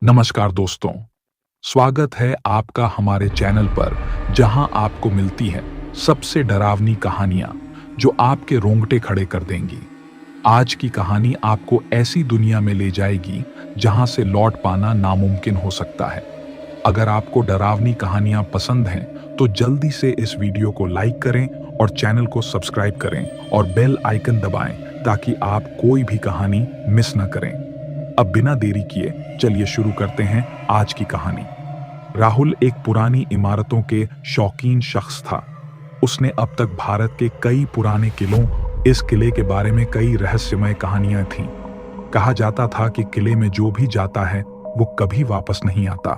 नमस्कार दोस्तों, स्वागत है आपका हमारे चैनल पर जहां आपको मिलती है सबसे डरावनी कहानियां जो आपके रोंगटे खड़े कर देंगी। आज की कहानी आपको ऐसी दुनिया में ले जाएगी जहां से लौट पाना नामुमकिन हो सकता है। अगर आपको डरावनी कहानियां पसंद हैं तो जल्दी से इस वीडियो को लाइक करें और चैनल को सब्सक्राइब करें और बेल आइकन दबाएं ताकि आप कोई भी कहानी मिस न करें। अब बिना देरी किए चलिए शुरू करते हैं आज की कहानी। राहुल एक पुरानी इमारतों के शौकीन शख्स था। उसने अब तक भारत के कई पुराने किलों, इस किले के बारे में कई रहस्यमय कहानियां थीं। कहा जाता था कि किले में जो भी जाता है वो कभी वापस नहीं आता।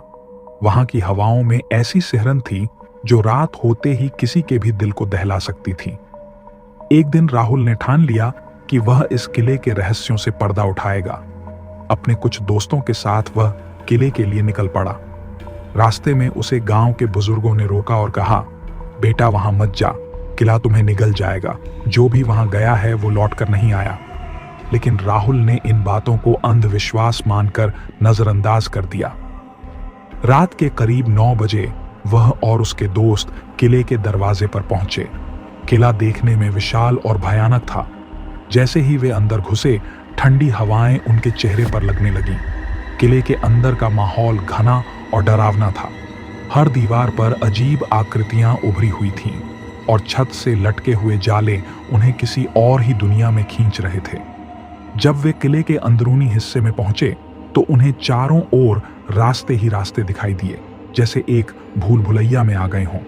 वहां की हवाओं में ऐसी सिहरन थी जो रात होते ही किसी के भी दिल को दहला सकती थी। एक दिन राहुल ने ठान लिया कि वह इस किले के रहस्यों से पर्दा उठाएगा। अपने कुछ दोस्तों के साथ वह किले के लिए निकल पड़ा। रास्ते में उसे गांव के बुजुर्गों ने रोका और कहा, बेटा वहां मत जा, किला तुम्हें निगल जाएगा। जो भी वहां गया है वो लौटकर नहीं आया। लेकिन राहुल ने इन बातों को अंधविश्वास मानकर नजरअंदाज कर दिया। रात के करीब 9 बजे वह और उसके दोस्त किले के दरवाजे पर पहुंचे। किला देखने में विशाल और भयानक था। जैसे ही वे अंदर घुसे, ठंडी हवाएं उनके चेहरे पर लगने लगीं। किले के अंदर का माहौल घना और डरावना था। हर दीवार पर अजीब आकृतियां उभरी हुई थीं और छत से लटके हुए जाले उन्हें किसी और ही दुनिया में खींच रहे थे। जब वे किले के अंदरूनी हिस्से में पहुंचे तो उन्हें चारों ओर रास्ते ही रास्ते दिखाई दिए, जैसे एक भूल भुलैया में आ गए हों।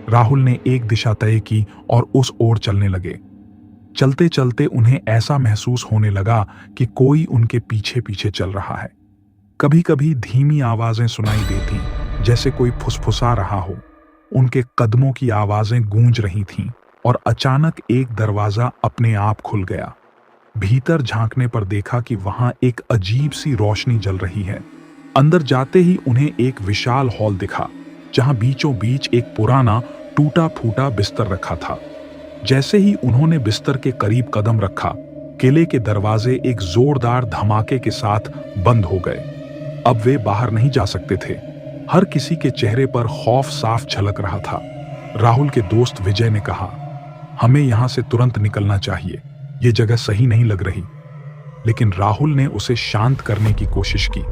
राहुल ने एक दिशा तय की और उस ओर चलने लगे। चलते चलते उन्हें ऐसा महसूस होने लगा कि कोई उनके पीछे पीछे चल रहा है। कभी कभी धीमी आवाजें सुनाई देती, जैसे कोई फुसफुसा रहा हो। उनके कदमों की आवाजें गूंज रही थीं और अचानक एक दरवाजा अपने आप खुल गया। भीतर झांकने पर देखा कि वहां एक अजीब सी रोशनी जल रही है। अंदर जाते ही उन्हें एक विशाल हॉल दिखा, जहां बीचों बीच एक पुराना टूटा फूटा बिस्तर रखा था। जैसे ही उन्होंने बिस्तर के करीब कदम रखा, किले के दरवाजे एक जोरदार धमाके के साथ बंद हो गए। अब वे बाहर नहीं जा सकते थे। हर किसी के चेहरे पर खौफ साफ झलक रहा था। राहुल के दोस्त विजय ने कहा, हमें यहां से तुरंत निकलना चाहिए, ये जगह सही नहीं लग रही। लेकिन राहुल ने उसे शांत करने की कोशिश की।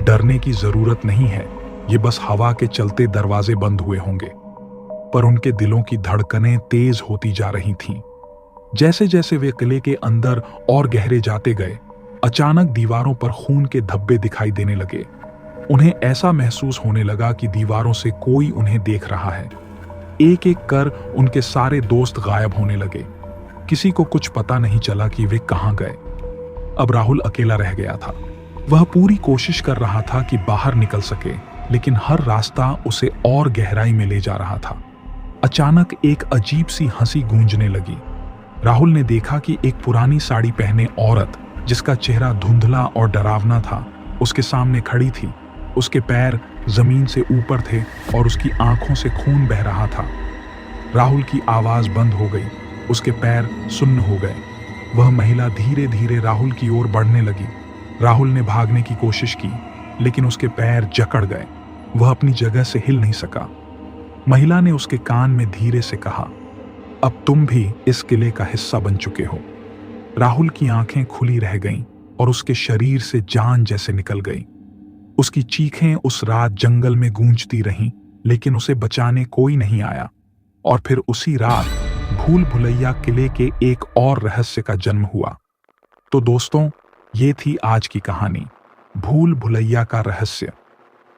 डरने की जरूरत नहीं है, ये बस हवा के चलते दरवाजे बंद हुए होंगे। पर उनके दिलों की धड़कनें तेज होती जा रही थीं। जैसे जैसे वे किले के अंदर और गहरे जाते गए, अचानक दीवारों पर खून के धब्बे दिखाई देने लगे। उन्हें ऐसा महसूस होने लगा कि दीवारों से कोई उन्हें देख रहा है। एक एक कर उनके सारे दोस्त गायब होने लगे। किसी को कुछ पता नहीं चला कि वे कहां गए। अब राहुल अकेला रह गया था। वह पूरी कोशिश कर रहा था कि बाहर निकल सके, लेकिन हर रास्ता उसे और गहराई में ले जा रहा था। अचानक एक अजीब सी हंसी गूंजने लगी। राहुल ने देखा कि एक पुरानी साड़ी पहने औरत, जिसका चेहरा धुंधला और डरावना था, उसके सामने खड़ी थी। उसके पैर जमीन से ऊपर थे और उसकी आंखों से खून बह रहा था। राहुल की आवाज बंद हो गई। उसके पैर सुन्न हो गए। वह महिला धीरे धीरे राहुल की ओर बढ़ने लगी। राहुल ने भागने की कोशिश की, लेकिन उसके पैर जकड़ गए। वह अपनी जगह से हिल नहीं सका। महिला ने उसके कान में धीरे से कहा, अब तुम भी इस किले का हिस्सा बन चुके हो। राहुल की आंखें खुली रह गईं और उसके शरीर से जान जैसे निकल गई। उसकी चीखें उस रात जंगल में गूंजती रहीं, लेकिन उसे बचाने कोई नहीं आया। और फिर उसी रात भूल भुलैया किले के एक और रहस्य का जन्म हुआ। तो दोस्तों, ये थी आज की कहानी, भूल भुलैया का रहस्य।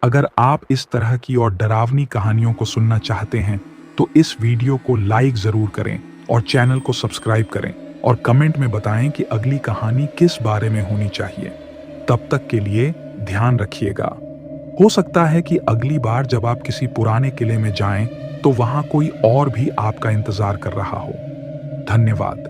अगर आप इस तरह की और डरावनी कहानियों को सुनना चाहते हैं तो इस वीडियो को लाइक जरूर करें और चैनल को सब्सक्राइब करें और कमेंट में बताएं कि अगली कहानी किस बारे में होनी चाहिए। तब तक के लिए ध्यान रखिएगा। हो सकता है कि अगली बार जब आप किसी पुराने किले में जाएं तो वहां कोई और भी आपका इंतजार कर रहा हो। धन्यवाद।